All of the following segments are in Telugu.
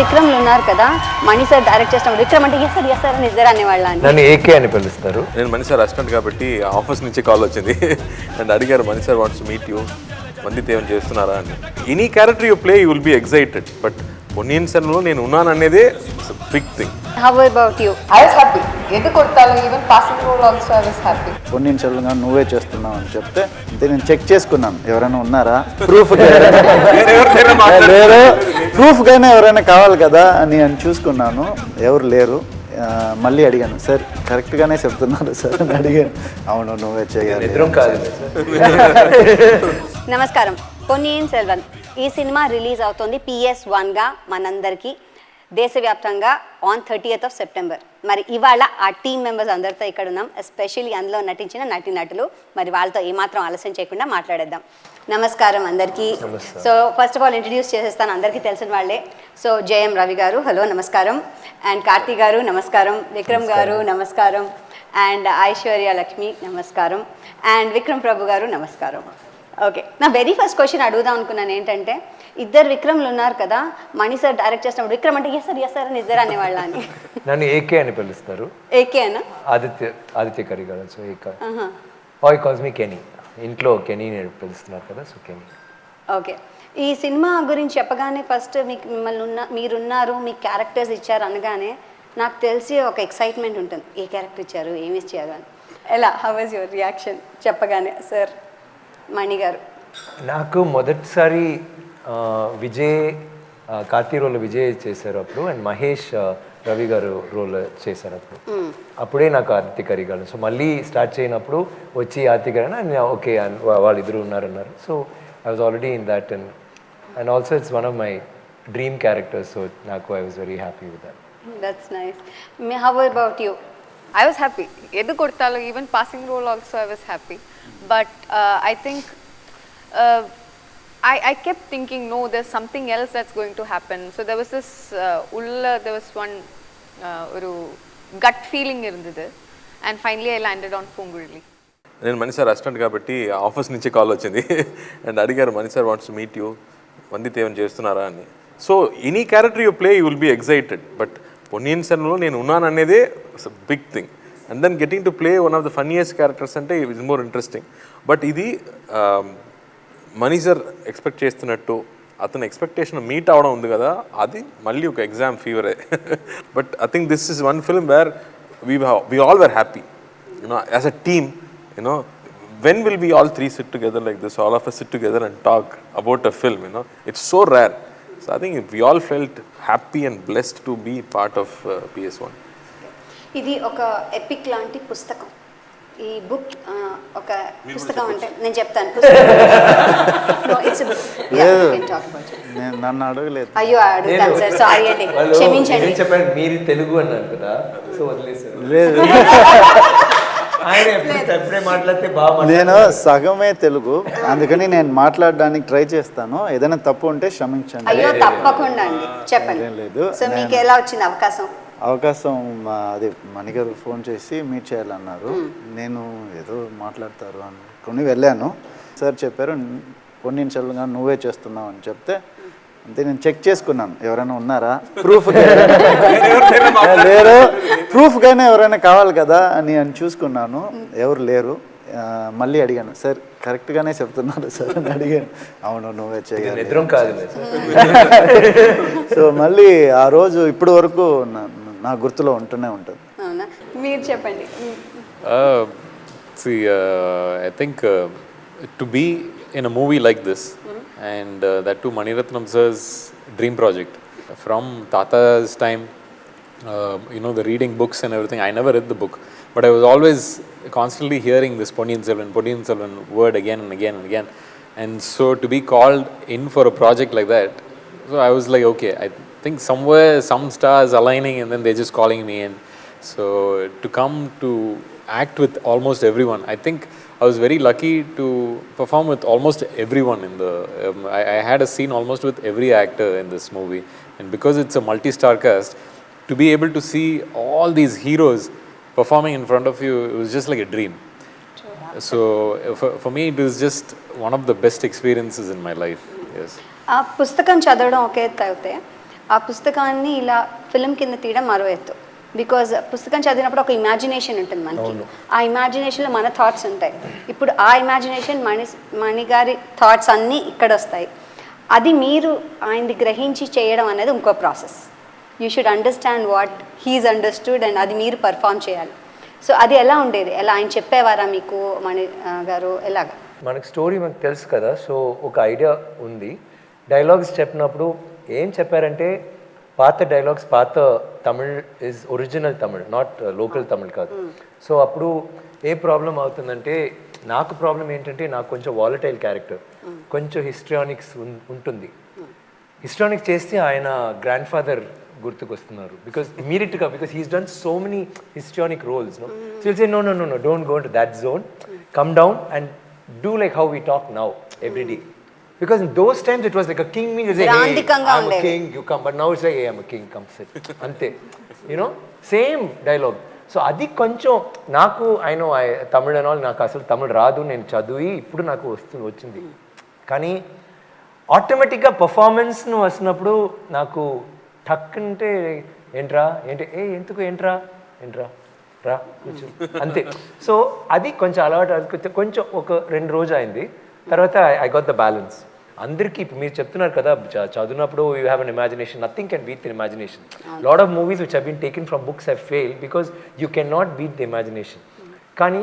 విక్రమ్లు ఉన్నారు కదా, మణి సార్ డైరెక్ట్ చేసినప్పుడు విక్రమ్ అంటే ఎస్ సార్ అని ఇద్దరు అనేవాళ్ళ అని. నన్ను ఏకే అని పిలుస్తారు. నేను మణి సార్ అసిస్టెంట్ కాబట్టి ఆఫీస్ నుంచి కాల్ వచ్చింది అండ్ అడిగారు Mani sir wants meet you, Vanditha ఏమైనా చేస్తున్నారా అని. Any character you play you will be excited, but Ponniyin సెల్వన్లో నేను ఉన్నాను అనేదే big thing. How about you? I was happy. ఎందుకు కొట్టాలి, even passing role also I was happy. Ponniyin Selvan నువ్వే చేస్తున్నావు అని చెప్తే అంటే నేను చెక్ చేసుకున్నాను ఎవరైనా ఉన్నారా, ప్రూఫ్ లేరు, ప్రూఫ్కైనా ఎవరైనా కావాలి కదా అని చూసుకున్నాను. ఎవరు లేరు. మళ్ళీ అడిగాను, సార్ కరెక్ట్గానే చెప్తున్నారు సార్ అని అడిగాను. అవును నువ్వే చేయాలి. నమస్కారం. పొన్నియిన్ సెల్వన్ ఈ సినిమా రిలీజ్ అవుతోంది PS1గా మనందరికీ దేశవ్యాప్తంగా ఆన్ 30th of September. మరి ఇవాళ ఆ టీమ్ మెంబర్స్ అందరితో ఇక్కడ ఉన్నాం, ఎస్పెషల్లీ అందులో నటించిన నటీనటులు. మరి వాళ్ళతో ఏమాత్రం ఆలస్యం చేయకుండా మాట్లాడేద్దాం. నమస్కారం అందరికీ. So first of all introduce చేసేస్తాను, అందరికీ తెలిసిన వాళ్ళే. సో జయం రవి గారు హలో నమస్కారం, అండ్ కార్తి గారు నమస్కారం, విక్రమ్ గారు నమస్కారం, అండ్ ఐశ్వర్య లక్ష్మి నమస్కారం, అండ్ విక్రమ్ ప్రభు గారు నమస్కారం. ఓకే, నా వెరీ ఫస్ట్ క్వశ్చన్ అడుగుదాం అనుకున్నాను ఏంటంటే, ఇద్దరు విక్రమ్లు ఉన్నారు కదా, మణి సార్ డైరెక్ట్ చేసినప్పుడు విక్రమ్ అంటే ఎస్ సార్ అని ఇద్దరు అనేవాళ్ళ అని. నన్ను ఏకే అని పిలుస్తారు. ఏకే అనా? ఆదిత్య కరిగారు. సో ఏకా కాల్స్ మీ కెనీ, ఇంట్లో కెనీ నేను పిలుస్తున్నారు కదా, సో కెనీ. ఓకే, ఈ సినిమా గురించి చెప్పగానే ఫస్ట్ మిమ్మల్ని మీరున్నారు, మీ క్యారెక్టర్స్ ఇచ్చారు అనగానే నాకు తెలిసి ఒక ఎక్సైట్మెంట్ ఉంటుంది, ఏ క్యారెక్టర్ ఇచ్చారు, ఏమి ఇచ్చారు అని. ఎలా, హౌ వాజ్ యువర్ రియాక్షన్ చెప్పగానే? సార్ మణి గారు. నాకు మొదటిసారి విజయ్ కార్తీ రోల్ విజయ్ చేశారు అప్పుడు, అండ్ మహేష్ రవి గారు రోల్ చేశారు అప్పుడు. అప్పుడే నాకు ఆదిత్య కరిగారు. సో మళ్ళీ స్టార్ట్ చేయనప్పుడు వచ్చి ఆదిత్య కరిగారు, ఓకే వాళ్ళిద్దరు ఉన్నారన్నారు. So I was already in that, and also it's one of my dream characters. So నాకు I was very happy with that. That's nice. How about you? I was happy. ఎందుకు కొట్టాలి, even passing role also I was happy. But I think I kept thinking, no, there's something else that's going to happen. So there was this there was one gut feeling irundhudu, and finally I landed on Pungurli. నేను మణి సార్ అసిస్టెంట్ కాబట్టి ఆఫీస్ నుంచి కాల్ వచ్చింది అండ్ అడిగారు Mani sir wants meet you, Vanditha ఏమైనా చేస్తున్నారా అని. So any character you play you will be excited, but Ponniyin సెల్వన్లో నేను ఉన్నాను అనేదే big thing. And then getting to play one of the funniest characters అంటే ఇట్స్ మోర్ ఇంట్రెస్టింగ్. బట్ ఇది మణి సార్ ఎక్స్పెక్ట్ చేస్తున్నట్టు అతని ఎక్స్పెక్టేషన్ మీట్ అవడం ఉంది కదా, అది మళ్ళీ ఒక ఎగ్జామ్ ఫీవరే. But I think this is one film where we all were happy, as a team. When will we all three sit together like this, all of us sit together and talk about a film? It's so rare. So I think we all felt happy and blessed to be part of PS1. ఇది ఒక ఎపిక్ లాంటి పుస్తకం. ఈ బుక్ ఒక పుస్తకం అంటే నేను చెప్తాను. నన్ను అడగలేదు. అయ్యో అడుగుతాను సార్, సారీ అండి, క్షమించండి. చెప్పండి, మీరు తెలుగు అన్నారు కదా, సో వదిలేసారు. లేదు, నేను సగమే తెలుగు, అందుకని నేను మాట్లాడడానికి ట్రై చేస్తాను. ఏదైనా తప్పు ఉంటే క్షమించండి. అయ్యో తప్పకుండా అండి, చెప్పండి. లేదు, సో మీకు ఎలా వచ్చింది అవకాశం? అది మణిగారు ఫోన్ చేసి మీట్ చేయాలన్నారు. నేను ఏదో మాట్లాడతారు అనుకుని వెళ్ళాను. సార్ చెప్పారు పొన్నియిన్ సెల్వన్ నువ్వే చేస్తున్నావు అని చెప్తే అంతే నేను చెక్ చేసుకున్నాను ఎవరైనా ఉన్నారా, లేరు, ప్రూఫ్కైనా ఎవరైనా కావాలి కదా అని చూసుకున్నాను. ఎవరు లేరు. మళ్ళీ అడిగాను, సార్ కరెక్ట్గానే చెప్తున్నారు సార్ అని అడిగాను. అవును నువ్వే చేయాలి. సో మళ్ళీ ఆ రోజు ఇప్పటి వరకు నా గుర్తులో ఉంటూనే ఉంటుంది. మీరు చెప్పండి. I think to be in a movie like this, and that too Mani Ratnam sir's dream project from Tata's time, the reading books and everything. I never read the book, but I was always constantly hearing this Ponniyin Selvan word again and again and again. And so to be called in for a project like that, so I was like, okay, I think somewhere some stars aligning, and then they're just calling me in. So to come to act with almost everyone, I think I was very lucky to perform with almost everyone in the I had a scene almost with every actor in this movie, and because it's a multi-star cast, to be able to see all these heroes performing in front of you, it was just like a dream. So for me it was just one of the best experiences in my life. Yes. ఆ పుస్తకం చదవడం ఒక ఎత్తు అయితే ఆ పుస్తకాన్ని ఇలా ఫిల్మ్ కింద తీయడం మరో ఎత్తు. బికాజ్ పుస్తకం చదివినప్పుడు ఒక ఇమాజినేషన్ ఉంటుంది మనకి, ఆ ఇమాజినేషన్లో మన థాట్స్ ఉంటాయి. ఇప్పుడు ఆ ఇమాజినేషన్ మణిగారి థాట్స్ అన్నీ ఇక్కడ వస్తాయి. అది మీరు ఆయనది గ్రహించి చేయడం అనేది ఇంకో process. You should understand what he's understood and అది మీరు పర్ఫామ్ చేయాలి. సో అది ఎలా ఉండేది, ఎలా ఆయన చెప్పేవారా మీకు మణి గారు, ఎలాగా? మనకు స్టోరీ మనకు తెలుసు కదా, సో ఒక ఐడియా ఉంది. డైలాగ్స్ చెప్పినప్పుడు ఏం చెప్పారంటే పాత డైలాగ్స్, పాత Tamil is original Tamil, not local Tamil కాదు. సో అప్పుడు ఏ ప్రాబ్లం అవుతుందంటే, నాకు ప్రాబ్లం ఏంటంటే నాకు కొంచెం వాలటైల్ క్యారెక్టర్, కొంచెం హిస్ట్రానిక్స్ ఉంటుంది. హిస్ట్రానిక్స్ చేస్తే ఆయన గ్రాండ్ ఫాదర్ గుర్తుకొస్తున్నారు బికాస్ ఇమీడియట్గా, because he's done so many histrionic roles. No so will say no no no no don't go to that zone, come down and do like how we talk now every day. Because in those times it was like a king means you say, hey, I'm a king, you come. But now it's like, hey, I'm a king, come sit. Ante. You know, same dialogue. So adi koncham naku, I know Tamil and all, naku asalu Tamil raadu, nenu chaduvi ippudu naku vachindi. Kani automatic ga performance nu vasinappudu naku takkante entra ente entuku entra రా కూర్చో అంతే. సో అది కొంచెం అలవాటు, కొంచెం ఒక 2 రోజు అయింది. తర్వాత ఐ గాట్ ద బ్యాలెన్స్. అందరికీ ఇప్పుడు మీరు చెప్తున్నారు కదా, చదివినప్పుడు you have an imagination, nothing can beat the imagination. Lot of movies which have been taken from books have fail because you can not beat the imagination. కానీ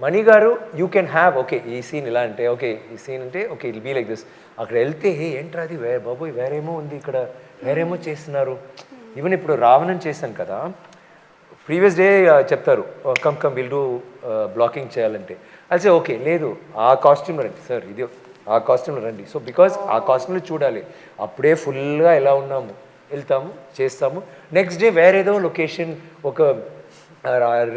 మణి గారు యూ కెన్ హ్యావ్, ఓకే ఈ సీన్ ఇలా అంటే, ఓకే ఈ సీన్ అంటే okay it'll be like this. అక్కడ వెళ్తే ఏంట్రా అది బాబోయ్ వేరేమో ఉంది, ఇక్కడ వేరేమో చేస్తున్నారు. ఈవెన్ ఇప్పుడు రావణన్ చేశాను కదా, ప్రీవియస్ డే చెప్తారు కమ్ విల్ డూ బ్లాకింగ్ చేయాలంటే, అదే ఓకే లేదు ఆ కాస్ట్యూమ్లో రండి సార్, ఇది ఆ కాస్ట్యూమ్లో రండి. సో బికాస్ ఆ కాస్ట్యూమ్లో చూడాలి, అప్పుడే ఫుల్గా ఎలా ఉన్నాము, వెళ్తాము చేస్తాము. నెక్స్ట్ డే వేరేదో లొకేషన్, ఒక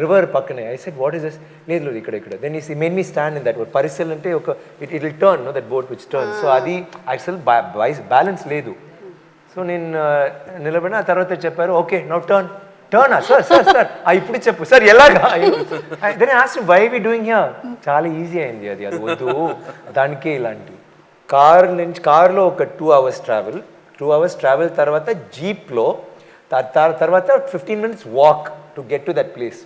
రివర్ పక్కనే. I said what is this, లేదు ఇక్కడ then is made me stand in that word. పరిసెల్ అంటే ఒక it will turn, no that boat which turn. So అది యాక్చువల్ బ్యాలెన్స్ లేదు. సో నేను నిలబడిన, ఆ తర్వాత చెప్పారు ఓకే నౌ టర్న్ సార్ ఇప్పుడు చెప్పు సార్ ఎలాగా. Then ask why we doing here, చాలా ఈజీ అయింది అది వద్దు దానికే ఇలాంటి. కార్లో ఒక 2 hours ట్రావెల్ తర్వాత జీప్లో తర్వాత 15 minutes walk to get to that place.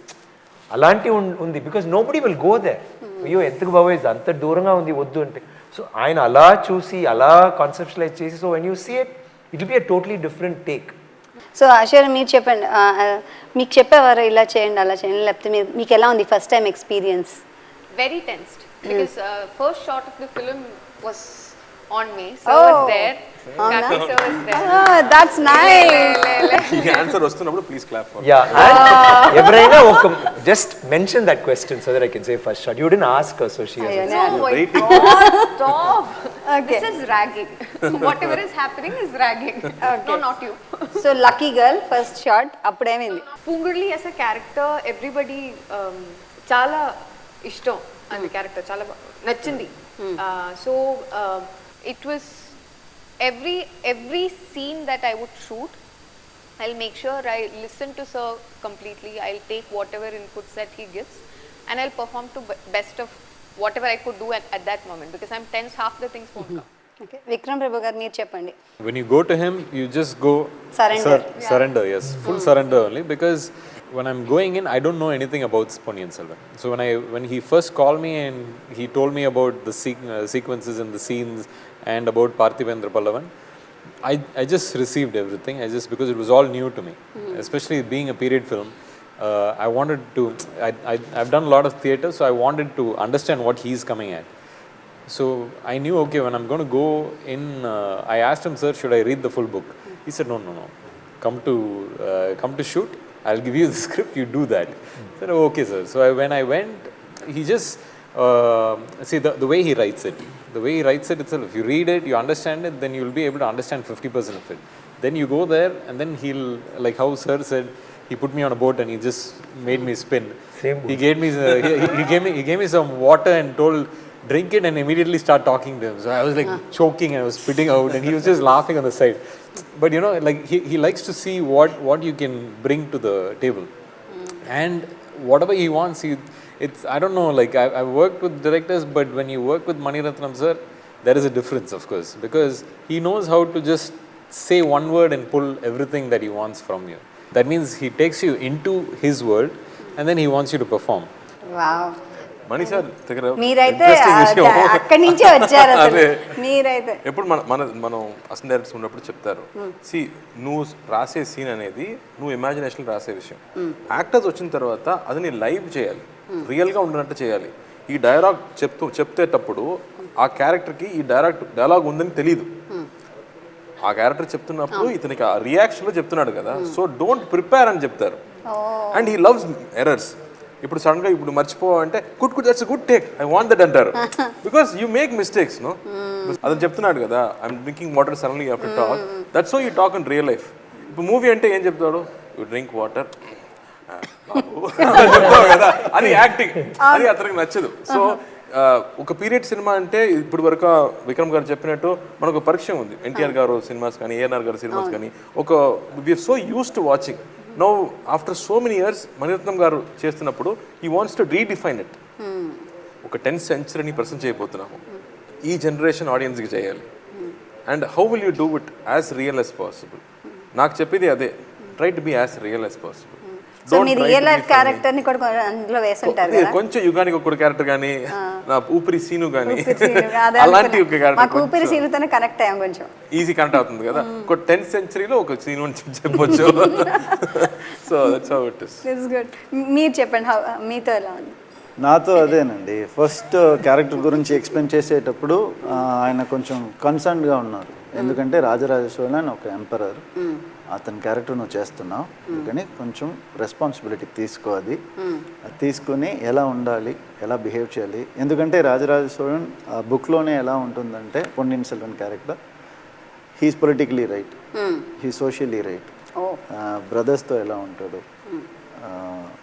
అలాంటి ఉంది because nobody will go there. అయ్యో ఎందుకు బాబోయ్ అంత దూరంగా ఉంది వద్దు అంటే. సో ఆయన అలా చూసి అలా కాన్సెప్షనలైజ్ చేసి, so when you see it will be a totally different take. So Aishwarya మీరు చెప్పండి, మీకు చెప్పేవారు ఇలా చేయండి అలా చేయండి, లేకపోతే మీకు ఎలా ఉంది first time experience? Very tensed because first shot of the film was on me, so was there. Karthi sir was there. Oh, that's nice. ఈ ఆన్సర్ వస్తున్నప్పుడు ప్లీజ్ క్లాప్ ఫర్. యా, ఎవరైనా ఒక just mention that question so that I can say first shot. You didn't ask her, so she has. Oh my God, stop. Okay. This is ragging. Whatever is happening is ragging. Okay. No, not you. So lucky girl first shot అప్పుడేమైంది? Pungurli as a character, everybody చాలా ఇష్టం అండ్ క్యారెక్టర్ చాలా నచ్చింది. So it was every scene that I would shoot, I'll make sure I listen to sir completely. I'll take whatever inputs that he gives and I'll perform to best of whatever I could do at that moment, because I'm tense, half the things won't come. Okay, Vikram Prabhu garu మీరు చెప్పండి. When you go to him, you just go surrender, yes, full surrender only, because when I'm going in, I don't know anything about Ponniyin Selvan. So when he first called me and he told me about the sequences and the scenes and about Parthivendra Pallavan, I just received everything. Because it was all new to me, especially being a period film. I wanted to, I've done a lot of theatre, so I wanted to understand what he's coming at. So I knew, okay, when I'm going to go in, I asked him, sir, should I read the full book? He said, no. Come to shoot, I'll give you the script, you do that. I said, oh, okay, sir. So when I went, he just, see the way he writes it. The way he writes it itself, if you read it, you understand it, then you'll be able to understand 50% of it. Then you go there and then he'll, like how sir said, he put me on a boat and he just made me spin. Same boat. He gave me he gave me some water and told, drink it and immediately start talking to him. So I was like choking and I was spitting out and he was just laughing on the side. But you know, like he likes to see what you can bring to the table. And whatever he wants, it's I don't know, like I've worked with directors, but when you work with Mani Ratnam sir, there is a difference, of course, because he knows how to just say one word and pull everything that he wants from you. That means he takes you into his world and then he wants you to perform. Wow, Mani sir దగ్గర మీరైతే interesting విషయం. అక్కడి నుంచే వచ్చారు అసలు. అదే. మీరైతే ఎప్పుడు మనం అసిస్టెంట్ డైరెక్టర్స్ ఉన్నప్పుడు చెప్తారు, సి నువ్వు రాసే సీన్ అనేది నువ్వు ఇమాజినేషన్ రాసే విషయం, యాక్టర్స్ వచ్చిన తర్వాత అది నీ లైవ్ చేయాలి, రియల్గా ఉండనట్టు చేయాలి. ఈ డైలాగ్ చెప్తేటప్పుడు ఆ క్యారెక్టర్కి ఈ డైలాగ్ ఉందని తెలియదు. ఆ క్యారెక్టర్ చెప్తున్నప్పుడు ఇతనికి ఆ రియాక్షన్లో చెప్తున్నాడు కదా, సో డోంట్ ప్రిపేర్ అని చెప్తారు. And he loves errors. ఇప్పుడు సడన్గా ఇప్పుడు మర్చిపోవాలంటే good that's good take, I want that అంటారు. Because you make mistakes, no. అతను చెప్తున్నాడు కదా, I'm drinking water, suddenly you have to talk. That's so you talk in real life. ఇప్పుడు మూవీ అంటే ఏం చెప్తాడు, యూ డ్రింక్ వాటర్ చెప్తావు కదా, అది యాక్టింగ్, అది అతనికి నచ్చదు. సో ఒక పీరియడ్ సినిమా అంటే ఇప్పుడు వరకు విక్రమ్ గారు చెప్పినట్టు మనకు పరిచయం ఉంది. ఎన్టీఆర్ గారు సినిమాస్ కానీ, ఏఎన్ఆర్ గారు సినిమాస్ కానీ, ఒక we're so use to watching. Now after so many years Mani Ratnam గారు చేస్తున్నప్పుడు he wants to redefine it. ఒక 10th centuryని ప్రజెంట్ చేయబోతున్నాము, ఈ జనరేషన్ ఆడియన్స్కి చేయాలి. And how will you do it as real as possible. నాకు చెప్పేది అదే, try to be as real as possible. So మీ రియల్ లైఫ్ క్యారెక్టర్ ని కూడా అందులో వేసుంటారు కదా. కొంచెం యుగానికి ఒక క్యారెక్టర్ కానీ, నా ఊపిరి సీను కానీ, అలాంటి ఒక క్యారెక్టర్. మాకు ఊపిరి సీనుతోనే కనెక్ట్ అయ్యాం, కొంచెం ఈజీ కనెక్ట్ అవుతుంది కదా. ఒక 10th centuryలో ఒక సీను అని చెప్పొచ్చు. So that's how it is. It's good. మీరు చెప్పండి, మీతో ఎలా ఉంది? నాతో అదేనండి, ఫస్ట్ క్యారెక్టర్ గురించి ఎక్స్ప్లెయిన్ చేసేటప్పుడు ఆయన కొంచెం కన్సర్న్గా ఉన్నారు. ఎందుకంటే రాజరాజేశ్వరి అని ఒక ఎంపరర్, అతని క్యారెక్టర్ నువ్వు చేస్తున్నావు, అందుకని కొంచెం రెస్పాన్సిబిలిటీ తీసుకో. అది తీసుకుని ఎలా ఉండాలి, ఎలా బిహేవ్ చేయాలి. ఎందుకంటే రాజరాజేశ్వరన్ బుక్లోనే ఎలా ఉంటుందంటే, Ponniyin Selvan character, he's politically right, he socially right, బ్రదర్స్తో ఎలా ఉంటాడు,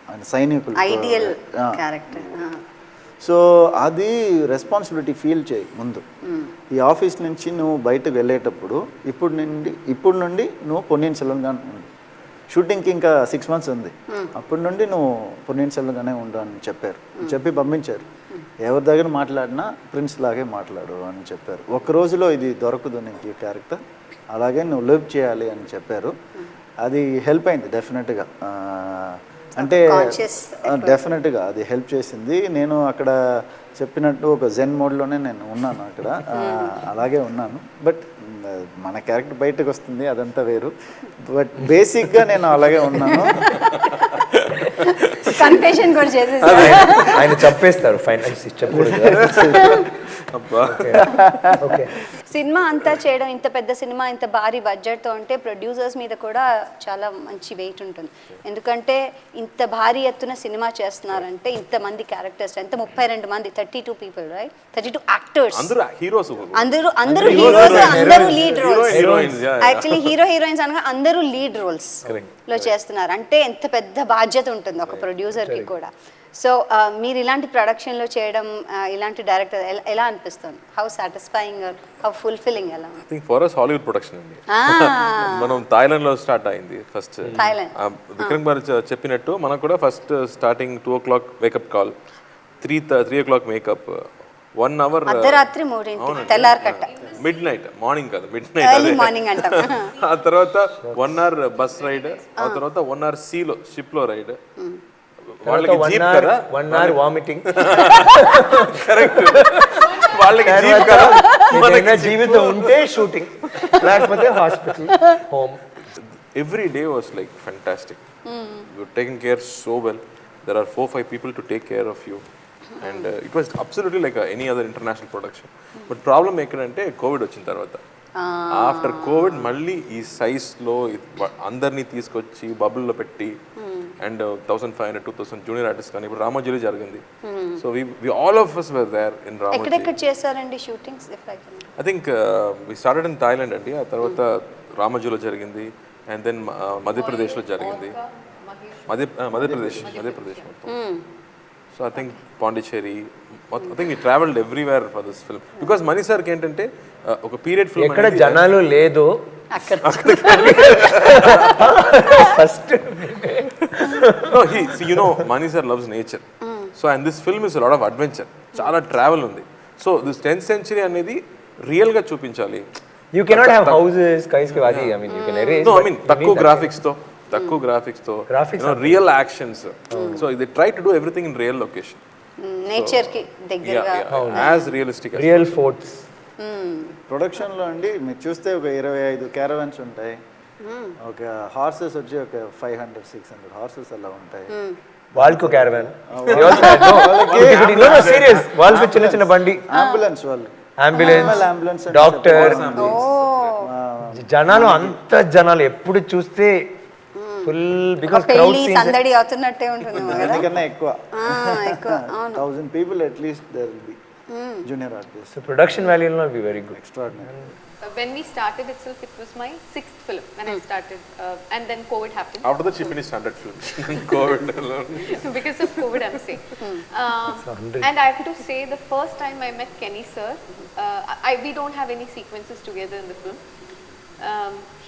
ఆయన సైనికులు, ఐడియల్ క్యారెక్టర్. సో అది రెస్పాన్సిబిలిటీ ఫీల్ చేయి ముందు. ఈ ఆఫీస్ నుంచి నువ్వు బయటకు వెళ్ళేటప్పుడు ఇప్పుడు నుండి నువ్వు పొన్నియిన్ సెల్వన్గా ఉండు. షూటింగ్కి ఇంకా 6 months ఉంది, అప్పటి నుండి నువ్వు పొన్నియిన్ సెల్వన్గానే ఉండు అని చెప్పారు. చెప్పి పంపించారు. ఎవరి దగ్గర మాట్లాడినా ప్రిన్స్ లాగే మాట్లాడు అని చెప్పారు. ఒక్క రోజులో ఇది దొరకదు నీకు ఈ క్యారెక్టర్, అలాగే నువ్వు లివ్ చేయాలి అని చెప్పారు. అది హెల్ప్ అయింది డెఫినెట్గా. అంటే డెఫినెట్గా అది హెల్ప్ చేసింది. నేను అక్కడ చెప్పినట్టు ఒక జెన్ మోడ్లోనే నేను ఉన్నాను అక్కడ, అలాగే ఉన్నాను. బట్ మన క్యారెక్టర్ బయటకు వస్తుంది, అదంతా వేరు. బట్ బేసిక్గా నేను అలాగే ఉన్నాను. కన్ఫెషన్ కూడా చేసేసి ఆయన చంపేస్తారు ఫైనల్ సిస్టమ్ కూడా. సినిమా అంతా చేయడం, ఇంత పెద్ద సినిమా ఇంత భారీ బడ్జెట్తో ఉంటే ప్రొడ్యూసర్స్ మీద కూడా చాలా మంచి వెయిట్ ఉంటుంది. ఎందుకంటే ఇంత భారీ ఎత్తున సినిమా చేస్తున్నారంటే ఇంతమంది క్యారెక్టర్స్, ఎంత 32 మంది, 32 people, రైట్? 32 యాక్టర్స్, అందరూ హీరోస్, అందరూ lead roles. Actually hero heroines అనగా అందరూ లీడ్ రోల్స్ లో చేస్తున్నారు. అంటే ఎంత పెద్ద బాధ్యత ఉంటుంది ఒక ప్రొడ్యూసర్కి కూడా. సో మీరు ఇలాంటి ప్రొడక్షన్లో చేయడం, ఇలాంటి డైరెక్టర్ ఎలా అనిపిస్తుంది? How satisfying, how fulfilling? ఎలా? I think for us Hollywood production అండి. మనం థాయిలాండ్లో స్టార్ట్ అయింది ఫస్ట్. విక్రమ్ గారు చెప్పినట్టు మనకు కూడా first starting 2 o'clock wake up call, 3 o'clock makeup, 1 hour అర్ధరాత్రి 3 తెల్లారకట్ట, మిడ్ నైట్, మార్నింగ్ కాదు మిడ్ నైట్, మార్నింగ్ అంటాం. ఆ తర్వాత 1 hour బస్ రైడ్, ఆ తర్వాత 1 hour సీలో షిప్లో రైడ్, వాళ్ళకి జీప్ కదా, 1 hour వామిటింగ్. కరెక్ట్, వాళ్ళకి జీప్ కదా, మనకి జీవితం ఉంటే షూటింగ్, లేకపోతే hospital, home. Every day was like fantastic. You're taking care so well. There are 4-5 people to take care of you. And it was absolutely like any other international production. But problem ekadante COVID వచ్చిన తర్వాత, ఆఫ్టర్ కోవిడ్ మళ్ళీ ఈ సైజ్లో అందరినీ తీసుకొచ్చి బబుల్లో పెట్టి, అండ్ 1500-2000 జూనియర్ ఆర్టిస్ట్ కానీ, ఇప్పుడు రామోజీలో జరిగింది. So we all of us were there in Ramoji. ఎక్కడెక్కడ చేశారండి shootings? I think we started in Thailand అండి, ఆ తర్వాత రామోజీలో జరిగింది, అండ్ దెన్ మధ్యప్రదేశ్లో జరిగింది, మధ్యప్రదేశ్ మొత్తం. So I think Pondicherry, I think we travelled everywhere for this film. Because Mani సార్కి ఏంటంటే ఒక పీరియడ్ ఫిల్మ్, ఎక్కడ జనాలు లేదు first. Mani sir loves nature. So and this film is lot of adventure, చాలా ట్రావెల్ ఉంది. సో దిస్ 10th century అనేది రియల్గా చూపించాలి. You cannot have houses, skyscraper. I mean, you can erase. No, I but mean you తక్కువ need that. graphics తో Graphics are real actions. So they try to do everything in real location. నేచర్కి దగ్గరగా As realistic as Real forts. ప్రొడక్షన్లో అండి మీరు చూస్తే ఒక 25 క్యారవన్స్ ఉంటాయి, ఒక హార్సెస్ వచ్చి ఒక 500-600 హార్సెస్ అలా ఉంటాయి. వాళ్ళకు క్యారవాన్. సీరియస్ వాళ్ళకి చిన్న చిన్న బండి. అంబులెన్స్ వాళ్ళు, అంబులెన్స్, డాక్టర్, జనాలు అంత జనాలు ఎప్పుడు చూస్తే ఫుల్ బికాస్ క్రౌడ్ పెళ్లి సందడి అవుతున్నట్టే ఉంటుంది కదా. ఎందుకన్నా ఎక్కువ ఎక్కువ అవును. 1000 people at least there will be junior artists. So production value will not be very good. Extraordinary. When we started itself, it was my 6th film when I started, and then COVID happened. After that she finished 100 films. COVID alone. Because of COVID, I'm saying. And I have to say, the first time I met Kenny sir, we don't have any sequences together in the film.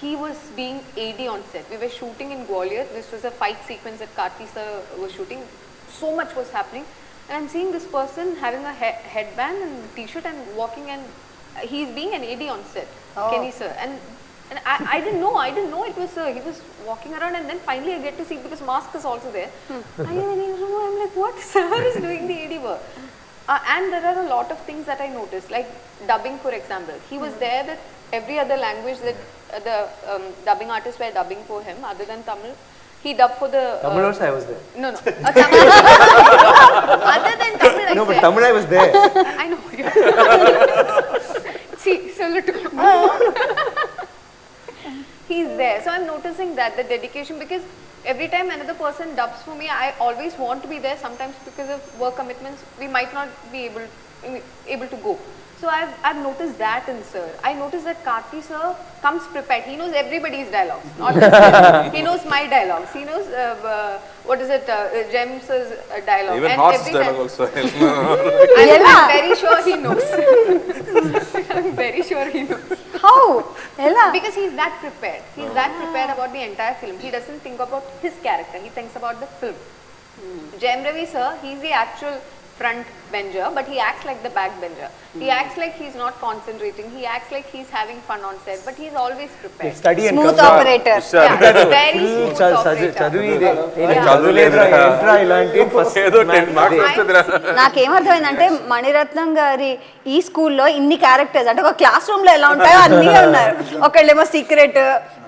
He was being AD on set. We were shooting in Gwalior. This was a fight sequence that Karthi sir was shooting. So much was happening, and I'm seeing this person having a headband and t-shirt and walking, and he's being an AD on set. Kenny sir, and I didn't know it was sir. He was walking around, and then finally I get to see, because mask is also there. I'm like, what? Sir is doing the AD work. And there are a lot of things that I noticed, like dubbing, for example. He was there that every other language that the dubbing artists were dubbing for him, other than Tamil, he dubbed for the. Tamil also I was there. No. Tamil. Other than Tamil, I No, but said. Tamil I was there. I know. See, so little. He's there. So I'm noticing that the dedication, because every time another person dubs for me, I always want to be there. Sometimes because of work commitments, we might not be able to go. So I've noticed that in sir. I noticed that Karthi sir comes prepared. He knows everybody's dialogues. Not just he knows my dialogues. He knows what is it, Jayam's dialogue. Even and horse every dialogue time- also. I'm very sure he knows. I'm very sure he knows. How ఎలా? Because he's that prepared. He's that prepared about the entire film. He doesn't think about his character. He thinks about the film. Jayam Ravi sir, he's the actual front bencher, but he acts like the back bencher. He acts like he's not concentrating. He acts like he's having fun on set, but he's always prepared. Study and smooth come back. Operator. Yeah, very smooth operator. చదువు ఇదే. చదువులేదురా ఏంట్రా ఇలాంటి ఫస్ట్ ఏదో 10 marks వస్తుందిరా. నాకేమర్థమైందంటే మణిరత్నం గారి ఈ స్కూల్లో ఇన్ని క్యారెక్టర్స్, అంటే ఒక క్లాస్ రూమ్ లో ఎలా ఉంటాయో అన్నీ ఉన్నారు. ఒకళ్ళేమో సీక్రెట్,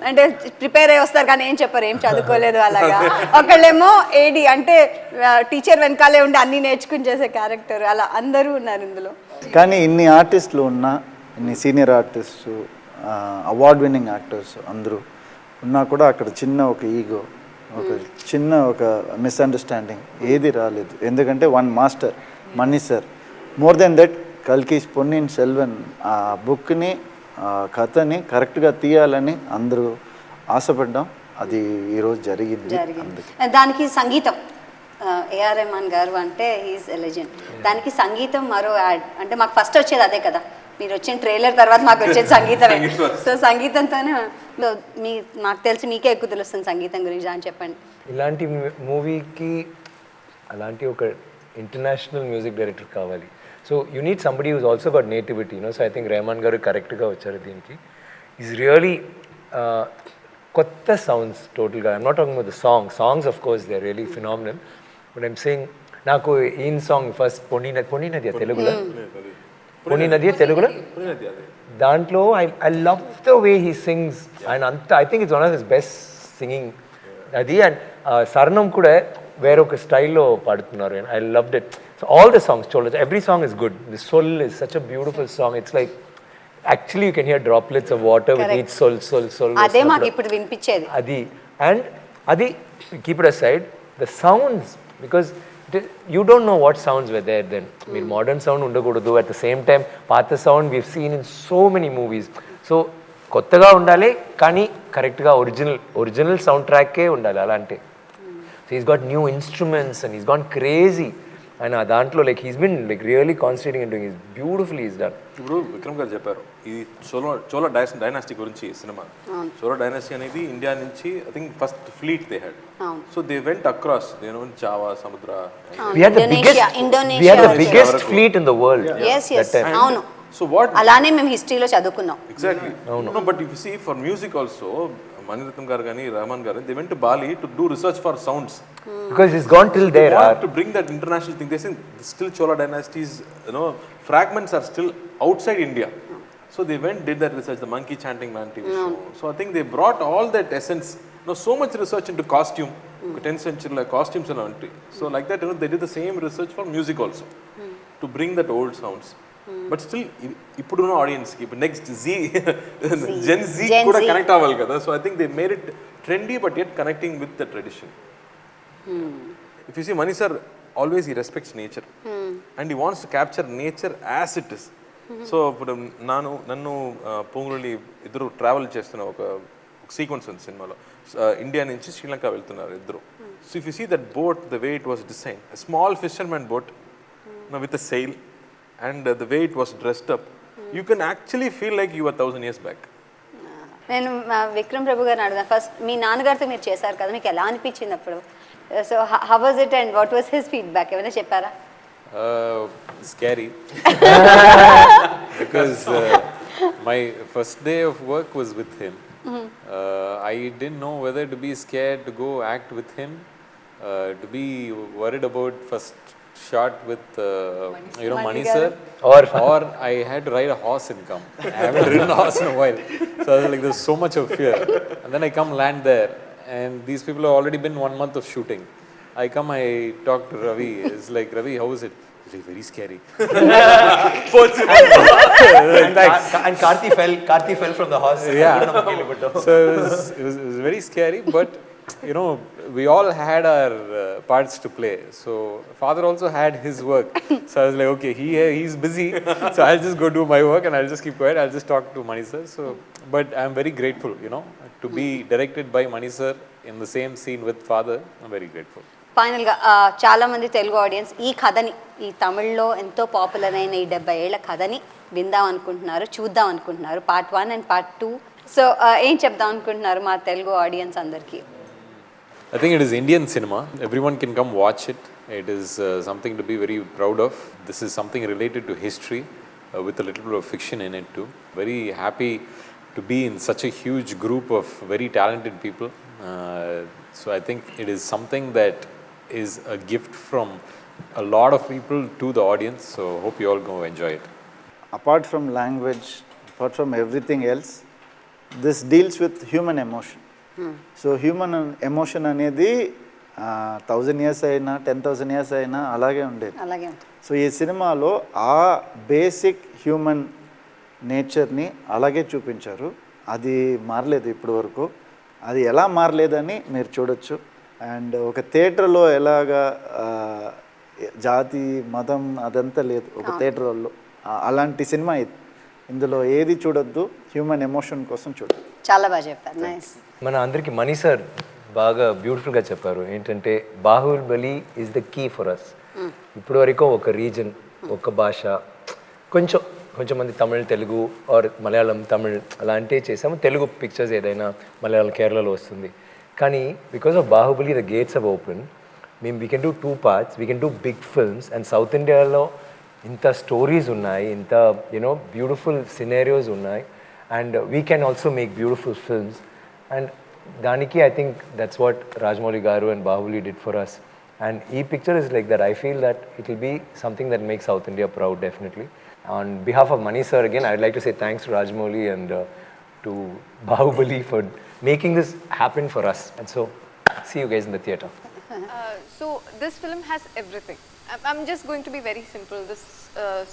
అంటే ప్రిపేర్ అయ్యి వస్తారు కానీ ఏం చెప్పరు, ఏం చదువుకోలేదు అలాగా. ఒకళ్ళేమో ఏడి, అంటే టీచర్ వెనకాలే ఉండి అన్ని నేర్చుకుని చేసే క్యారెక్టర్. అలా అందరూ ఉన్నారు ఇందులో. కానీ ఇన్ని ఆర్టిస్టులు ఉన్నా, ఇన్ని senior artist, award winning actors అందరూ ఉన్నా కూడా అక్కడ చిన్న ఒక ఈగో, ఒక మిస్అండర్స్టాండింగ్ ఏది రాలేదు. ఎందుకంటే one master Mani sir, more than that Kalki's Ponniyin Selvan ఆ బుక్ని, కథని కరెక్ట్గా తీయాలని అందరూ ఆశపడ్డాం. అది ఈరోజు జరిగింది. దానికి సంగీతం ఏఆర్ రెహమాన్ గారు అంటే హీఈస్ ఎ లెజెండ్. దానికి సంగీతం మరో యాడ్, అంటే మాకు ఫస్ట్ వచ్చేది అదే కదా, మీరు వచ్చిన ట్రైలర్ తర్వాత మాకు వచ్చేది సంగీతమే. సో సంగీతంతోనే మాకు తెలిసి మీకే ఎక్కువ తెలుస్తుంది సంగీతం గురించి, అని చెప్పండి. ఇలాంటి మూవీకి అలాంటి ఒక ఇంటర్నేషనల్ మ్యూజిక్ డైరెక్టర్ కావాలి. So you need somebody who's also got nativity. So I think Rahman garu కరెక్ట్గా వచ్చారు దీనికి. ఈజ్ రియలీ కొత్త సౌండ్స్ టోటల్గా. I'm not talking about the songs of course they are really phenomenal. But I'm saying నాకు ఈయన సాంగ్ ఫస్ట్ పొన్నియిన్ తెలుగులో, పొన్నియిన్ తెలుగులో, దాంట్లో I love the way he sings. And అంత I think it's one of his best singing అది. అండ్ సర్ణం కూడా వేరొక స్టైల్లో పాడుతున్నారు. I loved it. So all the songs చూడలేదు, every song is good. The soul is such a beautiful song. It's like actually you can hear droplets of water with each soul. అదే మాకు ఇప్పుడు వినిపించేది అది. అండ్ అది keep it aside the sounds, because you don't know what sounds were there then. మీరు మోడర్న్ సౌండ్ ఉండకూడదు, అట్ ద సేమ్ టైం పాత sound we've scene in so many movies. So కొత్తగా ఉండాలి కానీ కరెక్ట్గా ఒరిజినల్ సౌండ్ ట్రాక్కే ఉండాలి అలాంటి. So he's got new instruments and he's gone crazy. And దాంట్లో like he's been like really concentrating and doing beautifully is done. ఇప్పుడు విక్రమ్ గారు చెప్పారు ఈ చోళ డైనాసిటీ గురించి సినిమా. చోళ డైనాసిటీ అనేది ఇండియా నుంచి I think first fleet they had. So they went across, they went Java, Sumatra. We had the biggest fleet in the world. Yes. అవును. సో వాట్ అలానే మేము హిస్టరీలో చదువుకున్నాం. exactly no but if you see for music also Maniratnam garu gani Rahman garu they went to Bali to do research for sounds because it's gone till they there. want to bring that international thing. They say still Chola dynasties, fragments are still outside India. So they went, did that research, the monkey chanting man TV show. So I think they brought all that essence, so much research into costume, 10th century like costumes and all. So like that, they did the same research for music also, to bring that old sounds. But still, ippuduno audience ki next Gen Z kuda connect avali kada. So I think they made it trendy but yet connecting with the tradition. If you see Mani sir, always he respects nature and he wants to capture nature as it is. So ఇప్పుడు నన్ను పొంగులి ఇద్దరు ట్రావెల్ చేస్తున్న ఒక సీక్వెన్స్ ఉంది సినిమాలో. ఇండియా నుంచి శ్రీలంక వెళ్తున్నారు ఇద్దరు. So if you see that boat the way it was design small fishermen boat with a sail and the way it was dressed up you can actually feel like you 1000 years back. నేను విక్రమ్ ప్రభు గారిని అడుగుతాను. ఫస్ట్ మీ నాన్నగారితో మీరు చేశారు కదా, మీకు ఎలా అనిపించింది అప్పుడు? So how was it and what was his feedback? ఏమైనా చెప్పారా? Scary. Because my first day of work was with him. I didn't know whether to be scared to go act with him, to be worried about first shot with Mani sir, or I had to ride a horse and come. I haven't ridden a horse in a while, so I was like, there's so much of fear. And then I come land there, and these people have already been 1 month of shooting. I come, I talk to Ravi. It's like, Ravi, how is it? It's like, very scary. And Karthi fell from the horse. Yeah. So it was very scary, but we all had our parts to play. So father also had his work. So I was like, okay, he's busy, so I'll just go do my work and I'll just keep quiet. I'll just talk to Mani sir. So, but I'm very grateful, to be directed by Mani sir in the same scene with father. I'm very grateful. ఫైనల్గా చాలామంది తెలుగు ఆడియన్స్ ఈ కథని, ఈ తమిళ్లో ఎంతో పాపులర్ అయిన ఈ 70 ఏళ్ల కథని విందాం అనుకుంటున్నారు, చూద్దాం అనుకుంటున్నారు, పార్ట్ 1 అండ్ పార్ట్ 2. సో ఏం చెప్దాం అనుకుంటున్నారు మా తెలుగు ఆడియన్స్ అందరికీ? I think it is Indian cinema. Everyone can come watch it. It is something to be very proud of. This is something related to history with a little bit of fiction in it too. Very happy to be in such a huge group of very talented people. So I think it is something that is a gift from a lot of people to the audience. So hope you all go enjoy it. Apart from language, apart from everything else, this deals with human emotion. So human emotion అనేది 1000 years అయినా 10,000 years అయినా అలాగే ఉండేది. సో ఈ సినిమాలో ఆ బేసిక్ హ్యూమన్ నేచర్ని అలాగే చూపించారు. అది మారలేదు ఇప్పటి వరకు. అది ఎలా మారలేదని మీరు చూడొచ్చు. అండ్ ఒక థియేటర్లో ఎలాగా జాతి మతం అదంతా లేదు ఒక థియేటర్లో. అలాంటి సినిమా ఇది. ఇందులో ఏది చూడొద్దు, హ్యూమన్ ఎమోషన్ కోసం చూడొద్దు. చాలా బాగా చెప్పారు. నైస్. మన అందరికి మనీ సార్ బాగా బ్యూటిఫుల్గా చెప్పారు. ఏంటంటే Baahubali is the key for us. ఇప్పుడు వరకు ఒక రీజన్, ఒక భాష, కొంచెం మంది తమిళ్, తెలుగు ఆర్ మలయాళం, తమిళ్ అలాంటివి చేసాము. తెలుగు పిక్చర్స్ ఏదైనా మలయాళం, కేరళలో వస్తుంది. కానీ because of Baahubali the gates of open. We can do 2 parts, we can do big films. And south ఇండియాలో ఇంత స్టోరీస్ ఉన్నాయి, ఇంత బ్యూటిఫుల్ సినారియోస్ ఉన్నాయి. And we can also make beautiful films. And దానికి I think that's what Rajamouli garu and Baahubali did for us. And ఈ picture is like that. I feel that it will be something that makes South India proud definitely. On behalf of Mani sir, again, I'd like to say thanks to Rajamouli and to Bahubali for making this happen for us. And so, see you guys in the theatre. So this film has everything. I'm just going to be very simple. This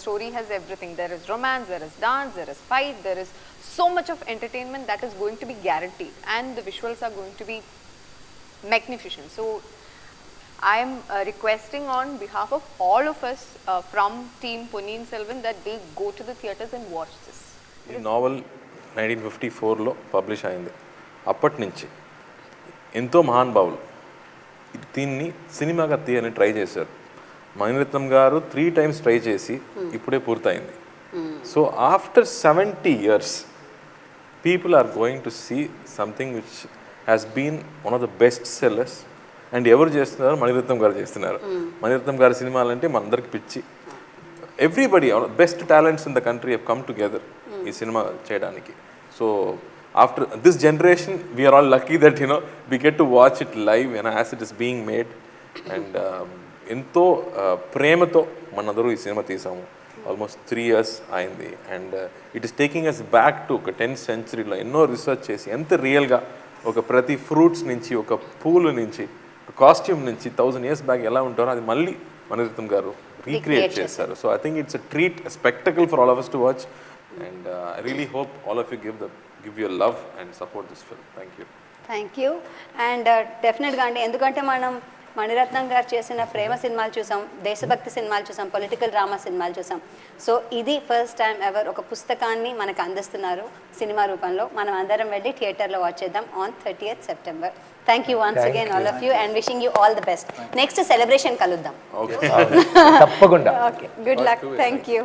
story has everything. There is romance, there is dance, there is fight, there is so much of entertainment that is going to be guaranteed, and the visuals are going to be magnificent. So I am requesting on behalf of all of us from team Ponniyin Selvan that they go to the theatres and watch this. ఈ నావల్ 1954లో పబ్లిష్ అయింది. అప్పటి నుంచి ఎంతో మహానుభావులు దీన్ని సినిమాగా తీయని ట్రై చేశారు. మణిరత్నం గారు 3 times ట్రై చేసి ఇప్పుడే పూర్తయింది. So after 70 years people are going to see something which has been one of the best sellers. And ఎవరు చేస్తున్నారు? మణిరత్నం గారు చేస్తున్నారు. మణిరత్నం గారి సినిమాలంటే మనందరికి పిచ్చి. Everybody best talents in the country have come together ఈ సినిమా చేయడానికి. So after this generation we're all lucky that we get to watch it live as it is being made. And ఎంతో ప్రేమతో మనందరూ ఈ సినిమా తీసాము. ఆల్మోస్ట్ 3 years అయింది. And it is taking us back to ఒక 10th centuryలో ఎన్నో రీసెర్చ్ చేసి ఎంత రియల్గా ఒక ప్రతి ఫ్రూట్స్ నుంచి, ఒక పూలు నుంచి, కాస్ట్యూమ్ నుంచి 1000 years బ్యాక్ ఎలా ఉంటారో అది మళ్ళీ మణిరత్నం గారు రీక్రియేట్ చేశారు. So I think it's a treat, spectacle for all of us to watch. And I really hope all of you give your love and support this film. Thank you. And డెఫినెట్గా అండి, ఎందుకంటే మనం మణిరత్నం గారు చేసిన ప్రేమ సినిమాలు చూసాం, దేశభక్తి సినిమాలు చూసాం, పొలిటికల్ డ్రామా సినిమాలు చూసాం. సో ఇది ఫస్ట్ టైం ఎవర్ ఒక పుస్తకాన్ని మనకు అందిస్తున్నారు సినిమా రూపంలో. మనం అందరం వెళ్ళి థియేటర్లో వాచ్ చేద్దాం on 30th September. Thank you once again all of you and wishing you all the best. Next celebration కలుద్దాం. తప్పకుండా. Okay, good luck. Thank you.